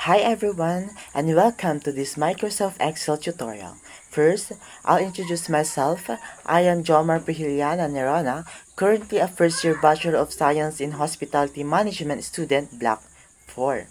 Hi everyone and welcome to this Microsoft Excel tutorial. First, I'll introduce myself. I am Jomar Pihiliana Nerona, currently a first-year Bachelor of Science in Hospitality Management student, Block 4.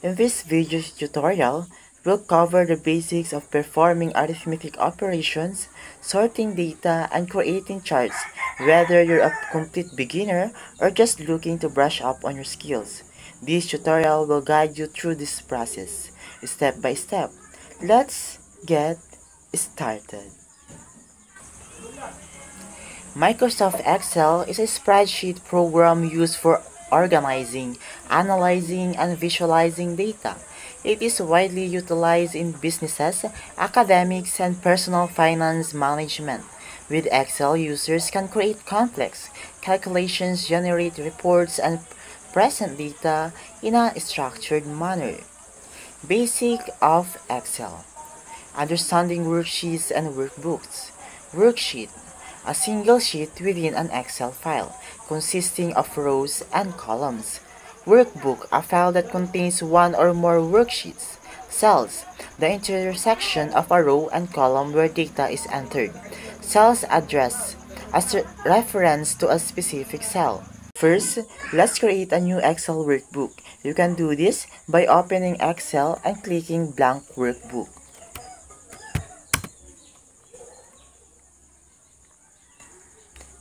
In this video tutorial, we'll cover the basics of performing arithmetic operations, sorting data, and creating charts, whether you're a complete beginner or just looking to brush up on your skills. This tutorial will guide you through this process, step by step. Let's get started. Microsoft Excel is a spreadsheet program used for organizing, analyzing, and visualizing data. It is widely utilized in businesses, academics, and personal finance management. With Excel, users can create complex calculations, generate reports, and present data in a structured manner. Basic of Excel: understanding worksheets and workbooks. Worksheet: a single sheet within an Excel file, consisting of rows and columns. Workbook: a file that contains one or more worksheets. Cells: the intersection of a row and column where data is entered. Cells address: a reference to a specific cell. First, let's create a new Excel workbook. You can do this by opening Excel and clicking Blank Workbook.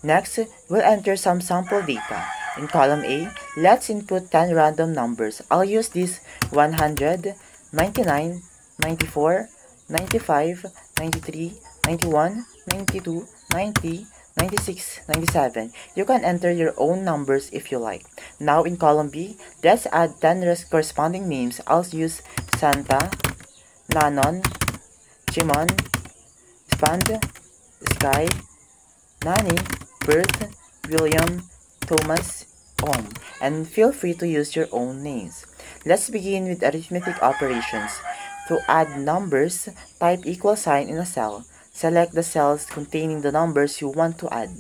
Next, we'll enter some sample data. In column A, let's input 10 random numbers. I'll use this 100, 99, 94, 95, 93, 91, 92, 90, 96, 97. You can enter your own numbers if you like. Now in column B, let's add 10 corresponding names. I'll use Santa, Nanon, Chimon, Spand, Sky, Nani, Bert, William, Thomas, Om, and feel free to use your own names. Let's begin with arithmetic operations. To add numbers, type equal sign in a cell. Select the cells containing the numbers you want to add,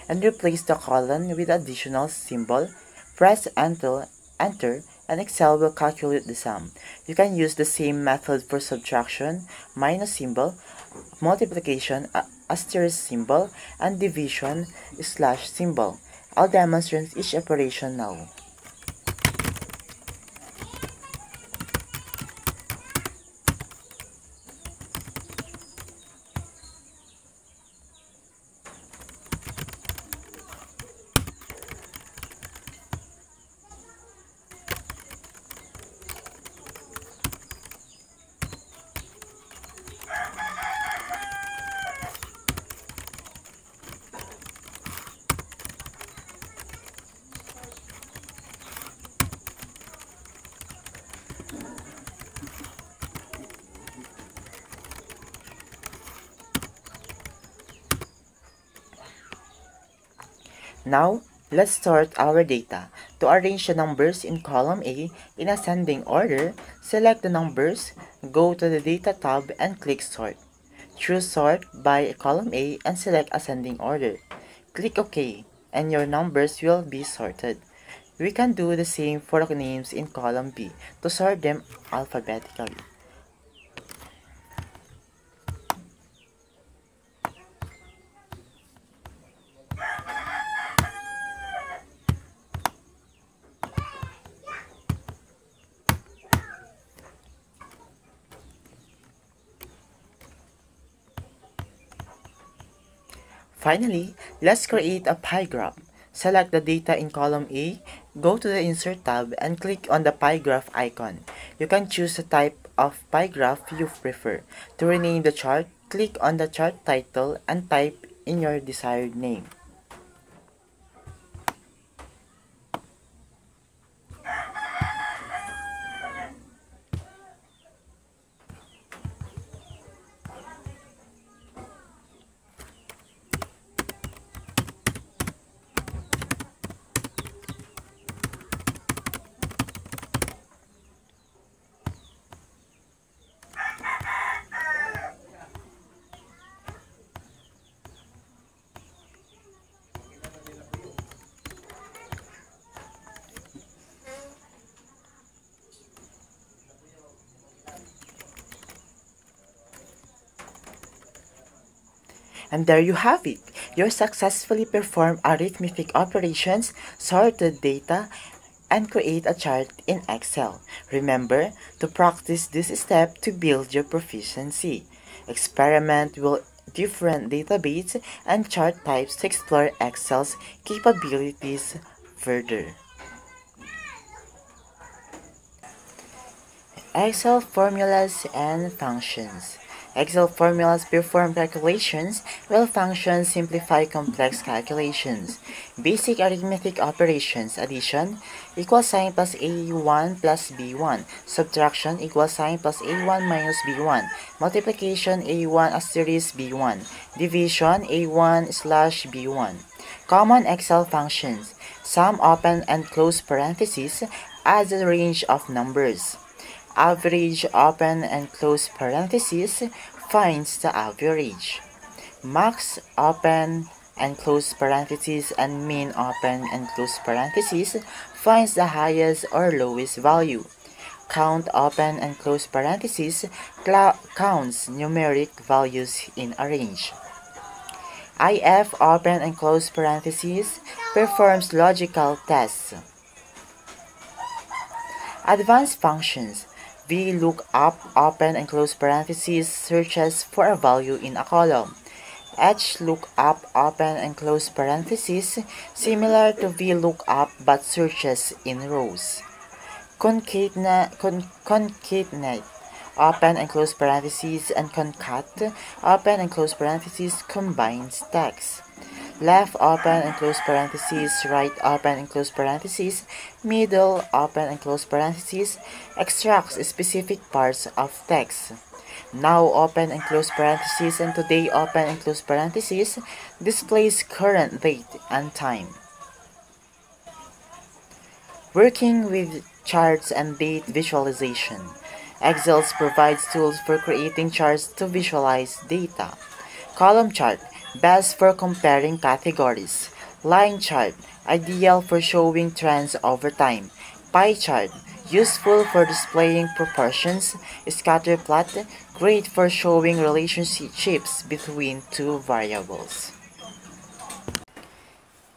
and replace the colon with additional symbol. Press Enter, and Excel will calculate the sum. You can use the same method for subtraction, minus symbol, multiplication, asterisk symbol, and division, slash symbol. I'll demonstrate each operation now. Now, let's sort our data. To arrange the numbers in column A in ascending order, select the numbers, go to the Data tab, and click Sort. Choose Sort by column A and select Ascending Order. Click OK, and your numbers will be sorted. We can do the same for the names in column B to sort them alphabetically. Finally, let's create a pie graph. Select the data in column A, go to the Insert tab, and click on the pie graph icon. You can choose the type of pie graph you prefer. To rename the chart, click on the chart title and type in your desired name. And there you have it. You successfully performed arithmetic operations, sorted data, and create a chart in Excel. Remember to practice this step to build your proficiency. Experiment with different database and chart types to explore Excel's capabilities further. Excel formulas and functions. Excel formulas perform calculations, while functions simplify complex calculations. Basic arithmetic operations: addition equals sign plus A1 plus B1. Subtraction equals sign plus A1 minus B1. Multiplication A1 asterisk B1. Division A1 slash B1. Common Excel functions: sum open and close parentheses adds a range of numbers. Average open and close parentheses finds the average. Max open and close parentheses and min open and close parentheses finds the highest or lowest value. Count open and close parentheses counts numeric values in a range. IF open and close parentheses performs logical tests. Advanced functions: VLOOKUP open and close parentheses searches for a value in a column. HLOOKUP open and close parentheses similar to VLOOKUP but searches in rows. Concatenate open and close parentheses and concat open and close parentheses combines text. Left open and close parentheses, right open and close parentheses, middle open and close parentheses extracts specific parts of text. Now open and close parentheses and today open and close parentheses displays current date and time. Working with charts and date visualization. Excel provides tools for creating charts to visualize data. Column chart, best for comparing categories. Line chart, ideal for showing trends over time. Pie chart, useful for displaying proportions. Scatter plot, great for showing relationships between two variables.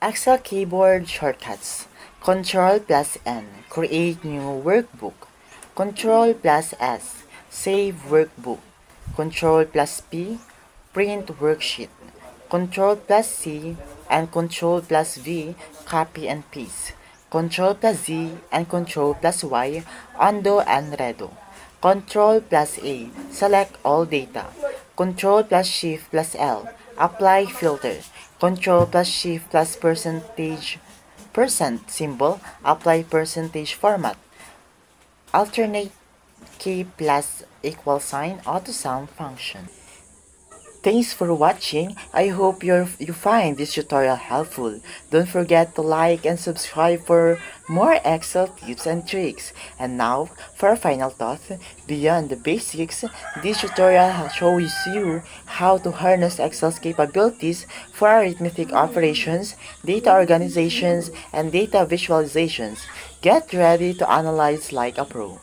Excel keyboard shortcuts. Ctrl plus N, create new workbook. Ctrl plus S, save workbook. Ctrl plus P, print worksheet. Ctrl plus C and Ctrl plus V, copy and paste. Ctrl plus Z and Ctrl plus Y, undo and redo. Ctrl plus A, select all data. Ctrl plus Shift plus L, apply filter. Ctrl plus Shift plus percent symbol, apply percentage format. Alternate key plus equal sign auto-sum function. Thanks for watching. I hope you find this tutorial helpful. Don't forget to like and subscribe for more Excel tips and tricks. And now, for a final thought, beyond the basics, this tutorial shows you how to harness Excel's capabilities for arithmetic operations, data organizations, and data visualizations. Get ready to analyze like a pro.